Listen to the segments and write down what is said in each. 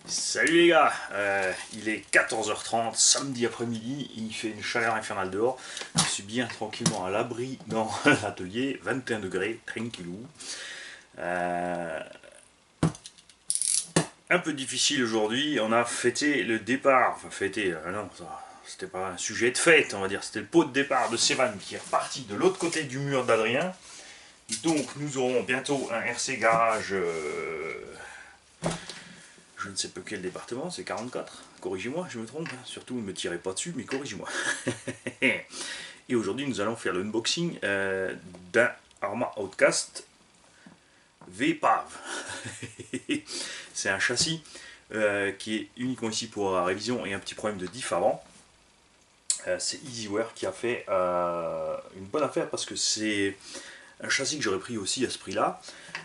Salut les gars, il est 14h30, samedi après-midi, il fait une chaleur infernale dehors. Je suis bien tranquillement à l'abri dans l'atelier, 21 degrés, tranquillou. Euh, un peu difficile aujourd'hui, on a fêté le départ, enfin fêté, non, c'était pas un sujet de fête, on va dire, c'était le pot de départ de Sévan qui est reparti de l'autre côté du mur d'Adrien. Donc nous aurons bientôt un RC Garage je ne sais pas quel département, c'est 44. Corrigez-moi, je me trompe. Surtout, ne me tirez pas dessus, mais corrigez-moi. Et aujourd'hui, nous allons faire l'unboxing d'un Arma Outcast V-PAV. C'est un châssis qui est uniquement ici pour la révision et un petit problème de diff avant. C'est Easyware qui a fait une bonne affaire parce que c'est un châssis que j'aurais pris aussi à ce prix-là.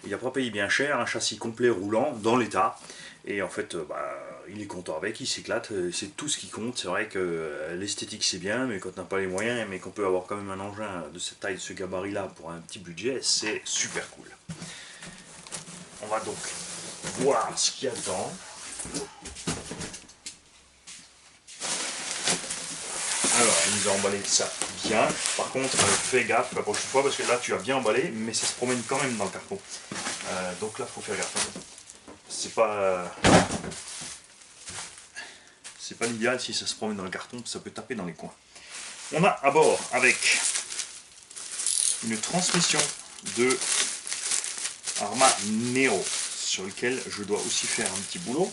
Il n'a pas payé bien cher, un châssis complet roulant dans l'état. Et en fait, il est content avec, il s'éclate, c'est tout ce qui compte. C'est vrai que l'esthétique c'est bien, mais quand on n'a pas les moyens, mais qu'on peut avoir quand même un engin de cette taille, de ce gabarit-là pour un petit budget, c'est super cool. On va donc voir ce qu'il y a dedans. Alors, il nous a emballé ça bien. Par contre, fais gaffe la prochaine fois parce que là, tu as bien emballé, mais ça se promène quand même dans le carton. Donc là, il faut faire gaffe. C'est pas l'idéal si ça se promène dans le carton, ça peut taper dans les coins. On a à bord avec une transmission de Arma Nero sur lequel je dois aussi faire un petit boulot.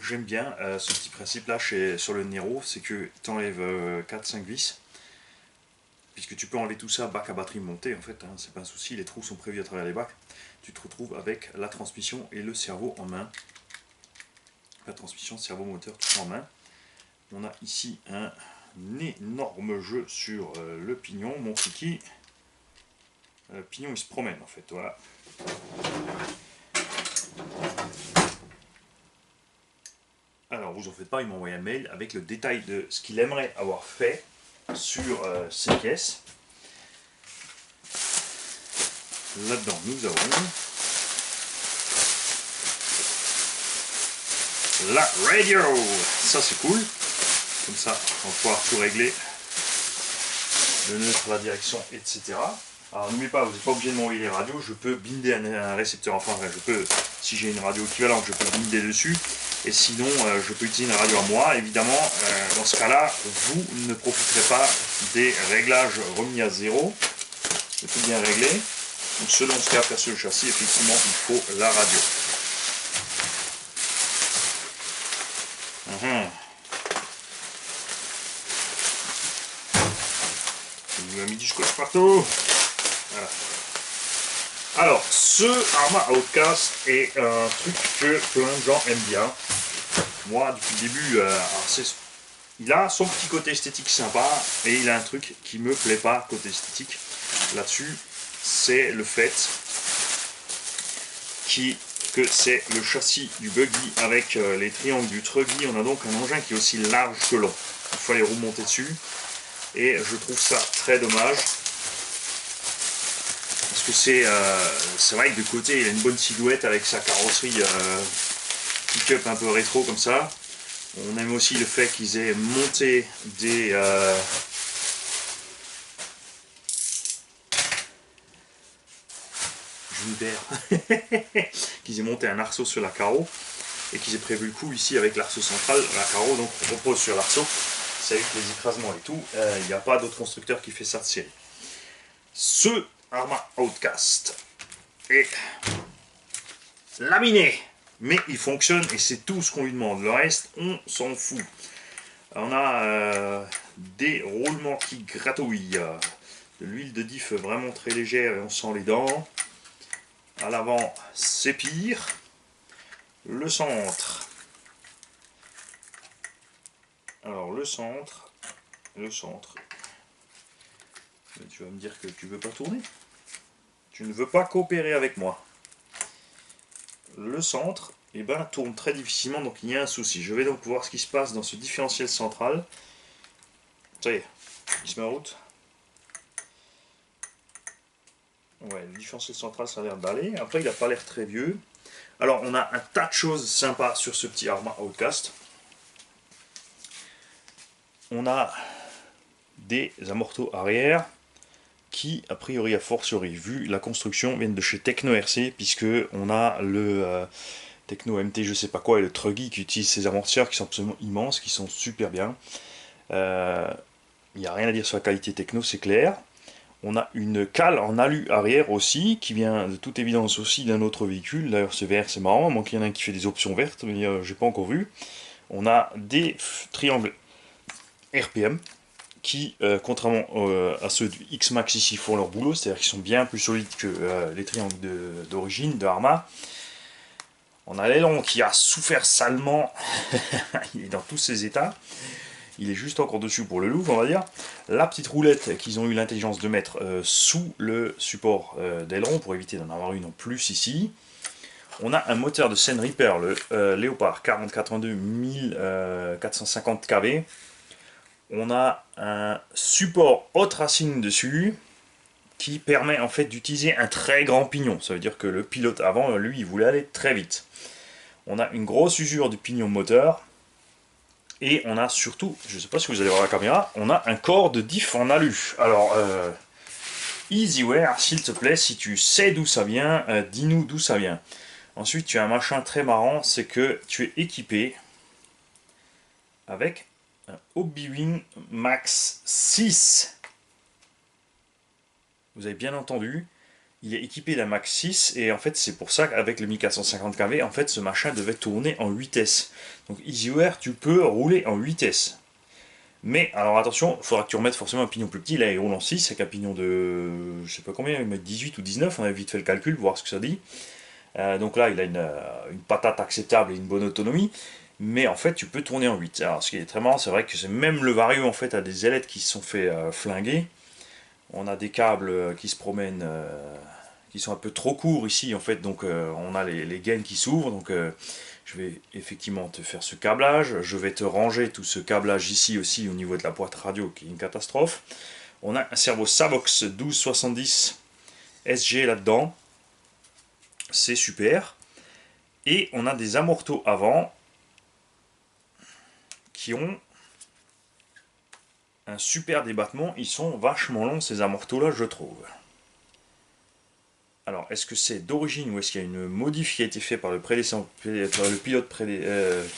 J'aime bien ce petit principe là sur le Nero, c'est que tu enlèves 4-5 vis, puisque tu peux enlever tout ça bac à batterie montée en fait, hein, c'est pas un souci, les trous sont prévus à travers les bacs. Tu te retrouves avec la transmission et le cerveau en main. La transmission, cerveau moteur, tout en main. On a ici un énorme jeu sur le pignon, mon kiki. Le pignon il se promène en fait, voilà. Alors vous en faites pas, il m'a envoyé un mail avec le détail de ce qu'il aimerait avoir fait sur ces pièces. Là-dedans nous avons la radio, ça c'est cool. Comme ça on va pouvoir tout régler, le neutre, la direction, etc. Alors n'oubliez pas, vous n'êtes pas obligé de m'envoyer les radios, je peux binder un récepteur, enfin je peux, si j'ai une radio équivalente, je peux binder dessus, et sinon je peux utiliser une radio à moi, évidemment, dans ce cas-là, vous ne profiterez pas des réglages remis à zéro, c'est tout bien réglé, donc selon ce qu'a fait sur le châssis, effectivement, il faut la radio. Il m'a mis du scotch partout. Voilà. Alors, ce Arma Outcast est un truc que plein de gens aiment bien. Moi, depuis le début, il a son petit côté esthétique sympa, et il a un truc qui me plaît pas côté esthétique là-dessus, c'est le fait que c'est le châssis du buggy avec les triangles du truggy. On a donc un engin qui est aussi large que long. Il faut les roues monter dessus, et je trouve ça très dommage. Parce que c'est vrai que de côté il a une bonne silhouette avec sa carrosserie pick-up un peu rétro comme ça. On aime aussi le fait qu'ils aient monté des qu'ils aient monté un arceau sur la carreau et qu'ils aient prévu le coup ici avec l'arceau central. La carreau donc repose sur l'arceau. C'est avec les écrasements et tout. Il n'y a pas d'autre constructeur qui fait ça de série. Ce Arma Outcast est laminé, mais il fonctionne et c'est tout ce qu'on lui demande. Le reste, on s'en fout. On a des roulements qui gratouillent, de l'huile de diff vraiment très légère et on sent les dents. À l'avant, c'est pire. Le centre. Alors le centre. Mais tu vas me dire que tu veux pas tourner. Tu ne veux pas coopérer avec moi. Le centre, eh ben, tourne très difficilement, donc il y a un souci. Je vais donc voir ce qui se passe dans ce différentiel central. Ça y est, il se met en route. Ouais, le différentiel central, ça a l'air d'aller. Après, il n'a pas l'air très vieux. Alors on a un tas de choses sympas sur ce petit Arma Outcast. On a des amortos arrière qui, a priori, a fortiori, vu la construction, viennent de chez Techno RC, puisque on a le Techno MT je sais pas quoi et le Truggy qui utilise ces amortisseurs qui sont absolument immenses, qui sont super bien. Il n'y a rien à dire sur la qualité techno, c'est clair. On a une cale en alu arrière aussi, qui vient de toute évidence aussi d'un autre véhicule. D'ailleurs, ce vert, c'est marrant, moi qu'il y en a un qui fait des options vertes, mais j'ai pas encore vu. On a des triangles RPM qui, contrairement à ceux du X-Max ici, font leur boulot, c'est-à-dire qu'ils sont bien plus solides que les triangles d'origine de Arma. On a l'aileron qui a souffert salement, il est dans tous ses états. Il est juste encore dessus pour le Louvre, on va dire. La petite roulette qu'ils ont eu l'intelligence de mettre sous le support d'aileron pour éviter d'en avoir une en plus ici. On a un moteur de Seine Reaper, le Léopard 4082 1450 kV. On a un support hot racing dessus qui permet en fait d'utiliser un très grand pignon. Ça veut dire que le pilote avant, lui, il voulait aller très vite. On a une grosse usure du pignon moteur. Et on a surtout, je ne sais pas si vous allez voir la caméra, on a un corps de diff en alu. Alors, Easyware, s'il te plaît, si tu sais d'où ça vient, dis-nous d'où ça vient. Ensuite, tu as un machin très marrant, c'est que tu es équipé avec un Hobbywing Max 6. Vous avez bien entendu, il est équipé d'un Max 6 et en fait c'est pour ça qu'avec le 1450 kV, en fait ce machin devait tourner en 8S. Donc Easyware, tu peux rouler en 8S. Mais alors attention, il faudra que tu remettes forcément un pignon plus petit. Là il roule en 6 avec un pignon de je sais pas combien, il met 18 ou 19, on a vite fait le calcul, voir ce que ça dit. Donc là il a une patate acceptable et une bonne autonomie. Mais en fait tu peux tourner en 8. Alors ce qui est très marrant, c'est vrai que c'est même le Vario en fait a des ailettes qui se sont fait flinguer. On a des câbles qui se promènent, qui sont un peu trop courts ici en fait, donc on a les gaines qui s'ouvrent, donc je vais effectivement te faire ce câblage, je vais te ranger tout ce câblage ici aussi au niveau de la boîte radio qui est une catastrophe. On a un servo Savox 1270 SG là-dedans, c'est super, et on a des amortos avant qui ont un super débattement, ils sont vachement longs ces amortos là je trouve. Alors, est-ce que c'est d'origine ou est-ce qu'il y a une modif qui a été faite par le pilote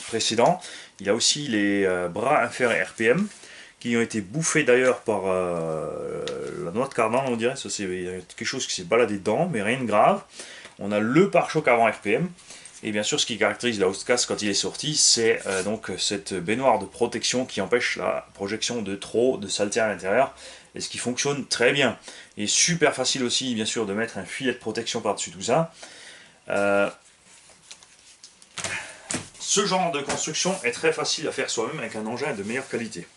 précédent? Il y a aussi les bras inférieurs RPM qui ont été bouffés d'ailleurs par la noix de cardan, on dirait. Ça, c'est quelque chose qui s'est baladé dedans, mais rien de grave. On a le pare-choc avant RPM. Et bien sûr, ce qui caractérise la Outcast quand il est sorti, c'est donc cette baignoire de protection qui empêche la projection de trop de saleté à l'intérieur. Et ce qui fonctionne très bien. Et super facile aussi, bien sûr, de mettre un filet de protection par-dessus tout ça. Ce genre de construction est très facile à faire soi-même avec un engin de meilleure qualité.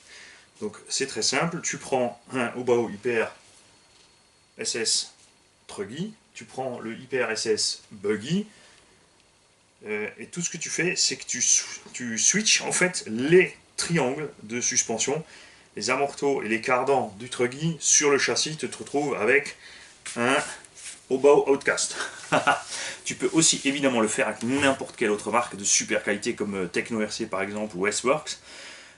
Donc c'est très simple, tu prends un Obao Hyper SS Truggy, tu prends le Hyper SS Buggy, et tout ce que tu fais, c'est que tu switches en fait les triangles de suspension, les amortos et les cardans du Truggy sur le châssis, tu te retrouves avec un Obao Outcast. Tu peux aussi évidemment le faire avec n'importe quelle autre marque de super qualité comme Techno RC par exemple ou S-Works.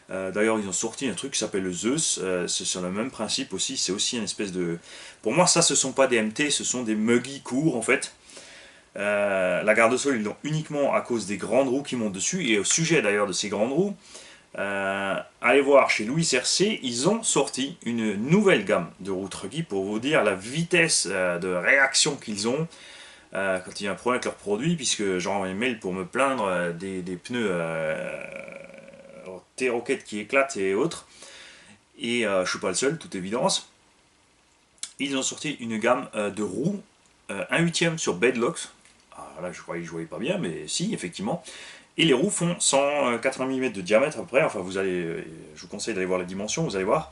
D'ailleurs ils ont sorti un truc qui s'appelle le Zeus, c'est sur le même principe aussi, c'est aussi une espèce de... Pour moi ça ce sont pas des MT, ce sont des Muggy courts en fait. La garde-sol ils l'ont uniquement à cause des grandes roues qui montent dessus, et au sujet d'ailleurs de ces grandes roues, allez voir chez Louis RC, ils ont sorti une nouvelle gamme de roues Truggy pour vous dire la vitesse de réaction qu'ils ont quand il y a un problème avec leurs produits, puisque j'envoie un mail pour me plaindre des pneus T-Rocket qui éclatent et autres, et je suis pas le seul, toute évidence. Ils ont sorti une gamme de roues 1/8 sur bedlocks. Là je voyais pas bien, mais si effectivement. Et les roues font 180 mm de diamètre à peu près. Enfin vous allez, je vous conseille d'aller voir les dimensions, vous allez voir.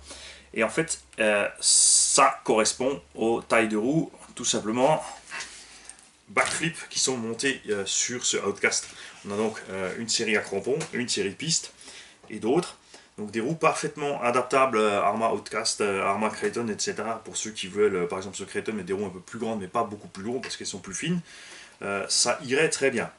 Et en fait ça correspond aux tailles de roues tout simplement backflip qui sont montés sur ce Outcast. On a donc une série à crampons, une série de pistes et d'autres. Donc des roues parfaitement adaptables Arma Outcast, Arma Kraton, etc. Pour ceux qui veulent, par exemple ce Kraton, mettre des roues un peu plus grandes mais pas beaucoup plus lourdes parce qu'elles sont plus fines. ça irait très bien.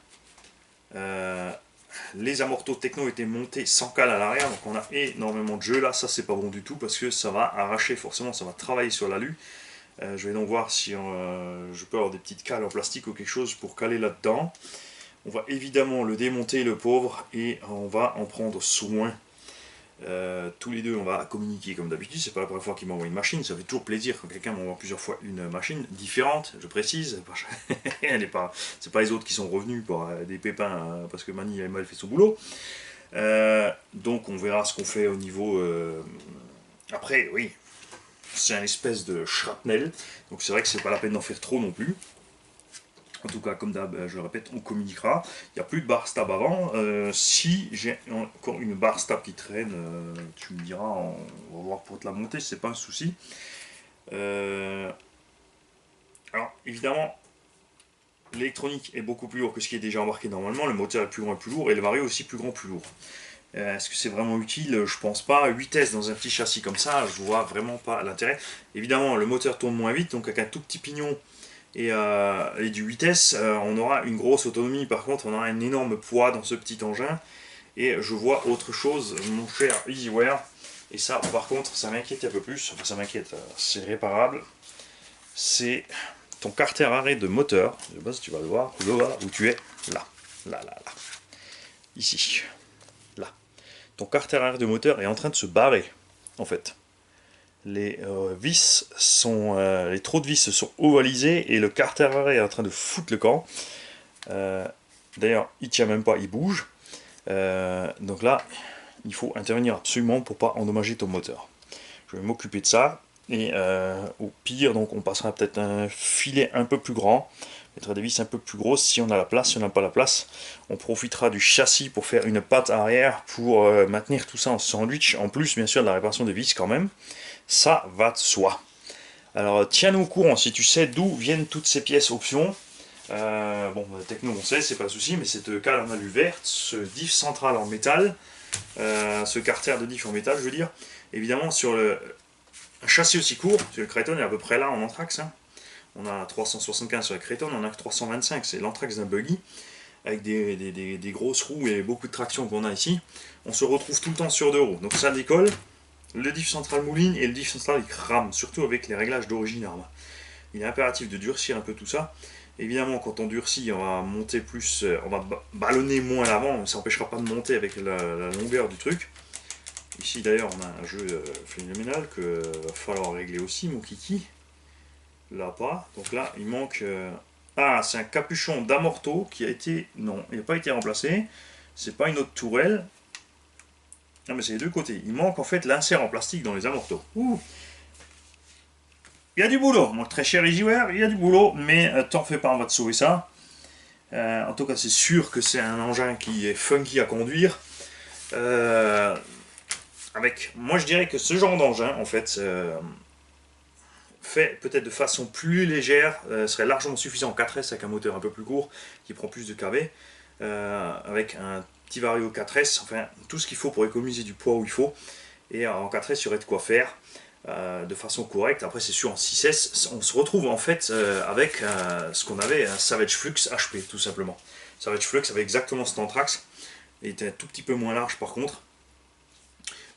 Les amortos techno étaient montés sans cale à l'arrière, donc on a énormément de jeu là. Ça c'est pas bon du tout parce que ça va arracher, forcément ça va travailler sur l'alu. Je vais donc voir si je peux avoir des petites cales en plastique ou quelque chose pour caler là-dedans. On va évidemment le démonter, le pauvre, et on va en prendre soin. Tous les deux, on va communiquer comme d'habitude. C'est pas la première fois qu'il m'envoie une machine. Ça fait toujours plaisir quand quelqu'un m'envoie plusieurs fois une machine différente. Je précise, c'est pas les autres qui sont revenus pour des pépins parce que Mani a mal fait son boulot. Donc on verra ce qu'on fait au niveau. Après, oui, c'est un espèce de shrapnel. Donc c'est vrai que c'est pas la peine d'en faire trop non plus. En tout cas, comme d'hab, je le répète, on communiquera. Il n'y a plus de barre stab avant. Si j'ai encore une barre stab qui traîne, tu me diras, on va voir pour te la monter, c'est pas un souci. Alors, évidemment, l'électronique est beaucoup plus lourd que ce qui est déjà embarqué normalement. Le moteur est plus grand et plus lourd, et le vario aussi plus grand et plus lourd. Est-ce que c'est vraiment utile? Je pense pas. 8S dans un petit châssis comme ça, je vois vraiment pas l'intérêt. Évidemment, le moteur tourne moins vite, donc avec un tout petit pignon et du 8S, on aura une grosse autonomie. Par contre, on aura un énorme poids dans ce petit engin. Et je vois autre chose, mon cher EasyWare. Et ça, par contre, ça m'inquiète un peu plus. Enfin, ça m'inquiète, c'est réparable. C'est ton carter arrêt de moteur. Je sais pas si tu vas le voir. Là où tu es. Là. Là. Ici. Là. Ton carter arrêt de moteur est en train de se barrer, en fait. Les vis sont, les trous de vis sont ovalisés et le carter arrêt est en train de foutre le camp. D'ailleurs, il tient même pas, il bouge. Donc là, il faut intervenir absolument pour pas endommager ton moteur. Je vais m'occuper de ça. Et au pire, donc on passera peut-être un filet un peu plus grand, mettra des vis un peu plus grosses si on a la place. Si on n'a pas la place, on profitera du châssis pour faire une patte arrière pour maintenir tout ça en sandwich. En plus, bien sûr, de la réparation des vis quand même. Ça va de soi. Alors tiens-nous au courant si tu sais d'où viennent toutes ces pièces options. Bon, techno on sait, c'est pas le souci, mais cette cale en alu verte, ce diff central en métal, ce carter de diff en métal, je veux dire, évidemment sur un châssis aussi court, parce que le Kraton est à peu près là en anthrax. Hein. On a 375 sur la Kraton, on a que 325, c'est l'anthrax d'un buggy, avec des grosses roues et beaucoup de traction qu'on a ici. On se retrouve tout le temps sur deux roues, donc ça décolle. Le diff central mouline et le diff central il crame, surtout avec les réglages d'origine arme. Il est impératif de durcir un peu tout ça. Évidemment, quand on durcit, on va monter plus, on va ballonner moins l'avant, mais ça n'empêchera pas de monter avec la longueur du truc. Ici d'ailleurs, on a un jeu phénoménal que va falloir régler aussi, mon kiki. Là pas. Donc là, il manque. Ah, c'est un capuchon d'amorto qui a été. Non, il n'a pas été remplacé. C'est pas une autre tourelle. Non, mais c'est les deux côtés. Il manque en fait l'insert en plastique dans les amortos. Ouh. Il y a du boulot, mon très cher EasyWare, il y a du boulot, mais t'en fais pas, on va te sauver ça. En tout cas, c'est sûr que c'est un engin qui est funky à conduire. Moi, je dirais que ce genre d'engin, en fait, fait peut-être de façon plus légère, serait largement suffisant en 4S avec un moteur un peu plus court qui prend plus de kV, avec un petit vario 4S, enfin tout ce qu'il faut pour économiser du poids où il faut, et en 4S il y aurait de quoi faire de façon correcte. Après c'est sûr en 6S on se retrouve en fait avec ce qu'on avait, un Savage Flux HP tout simplement. Savage Flux avait exactement cet anthrax, il était un tout petit peu moins large par contre,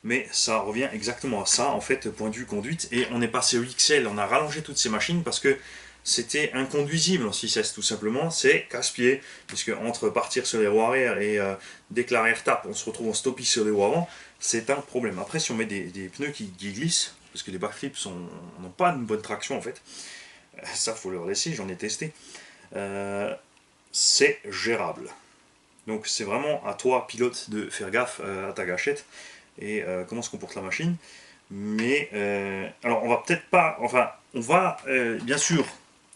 mais ça revient exactement à ça en fait, point de vue conduite. Et on est passé au XL, on a rallongé toutes ces machines parce que c'était inconduisible en 6S tout simplement, c'est casse-pied, puisque entre partir sur les roues arrière et dès que l'arrière tape, on se retrouve en stoppie sur les roues avant, c'est un problème. Après si on met des pneus qui glissent, parce que les backflips n'ont pas une bonne traction en fait, ça faut leur laisser, j'en ai testé, c'est gérable. Donc c'est vraiment à toi pilote de faire gaffe à ta gâchette et comment se comporte la machine. Mais alors on va peut-être pas, enfin on va bien sûr,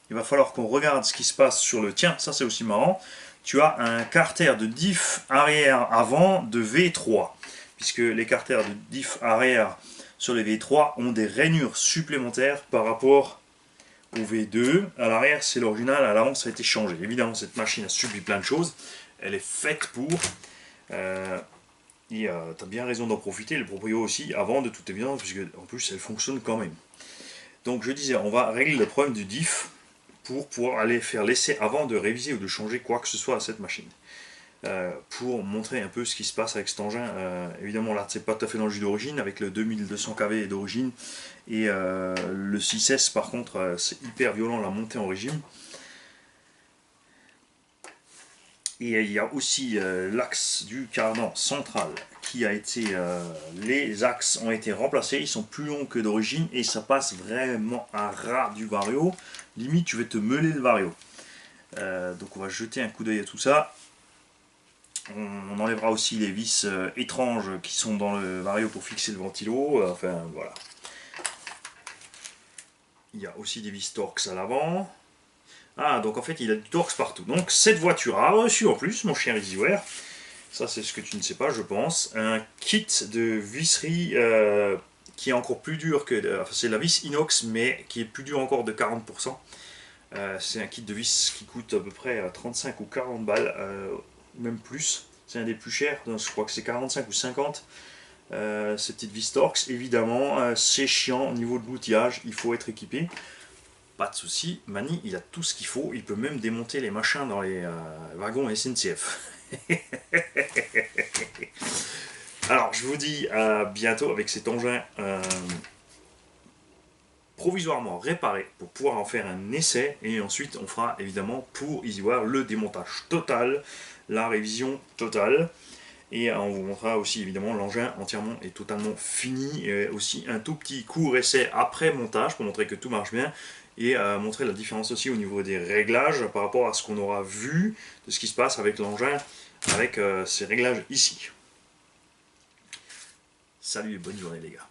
il va falloir qu'on regarde ce qui se passe sur le tien. Ça c'est aussi marrant, tu as un carter de diff arrière avant de V3, puisque les carters de diff arrière sur les V3 ont des rainures supplémentaires par rapport au V2. À l'arrière c'est l'original, à l'avant ça a été changé. Évidemment cette machine a subi plein de choses, elle est faite pour. Et tu as bien raison d'en profiter, le proprio aussi, avant de toute évidence, puisque en plus elle fonctionne quand même. Donc je disais, on va régler le problème du diff pour pouvoir aller faire l'essai avant de réviser ou de changer quoi que ce soit à cette machine. Pour montrer un peu ce qui se passe avec cet engin. Évidemment là c'est pas tout à fait dans le jus d'origine avec le 2200 kV d'origine et le 6S par contre c'est hyper violent la montée en régime. Et il y a aussi l'axe du cardan central qui a été... les axes ont été remplacés, ils sont plus longs que d'origine et ça passe vraiment à ras du vario. Limite tu veux te meuler le vario. Donc on va jeter un coup d'œil à tout ça. On enlèvera aussi les vis étranges qui sont dans le vario pour fixer le ventilo. Enfin voilà. Il y a aussi des vis Torx à l'avant. Ah, donc en fait il a du Torx partout. Donc cette voiture a reçu en plus, mon cher EasyWare, ça c'est ce que tu ne sais pas je pense, un kit de visserie qui est encore plus dur que... Enfin c'est la vis inox mais qui est plus dur encore de 40%. C'est un kit de vis qui coûte à peu près 35 ou 40 balles, même plus. C'est un des plus chers, donc je crois que c'est 45 ou 50. Ces petites vis Torx, évidemment, c'est chiant au niveau de l'outillage, il faut être équipé. Pas de souci, Mani il a tout ce qu'il faut, il peut même démonter les machins dans les wagons SNCF. Alors je vous dis à bientôt avec cet engin provisoirement réparé pour pouvoir en faire un essai et ensuite on fera évidemment pour EasyWare le démontage total, la révision totale et on vous montrera aussi évidemment l'engin entièrement et totalement fini et aussi un tout petit court essai après montage pour montrer que tout marche bien et montrer la différence aussi au niveau des réglages par rapport à ce qu'on aura vu de ce qui se passe avec l'engin avec ces réglages ici. Salut et bonne journée les gars.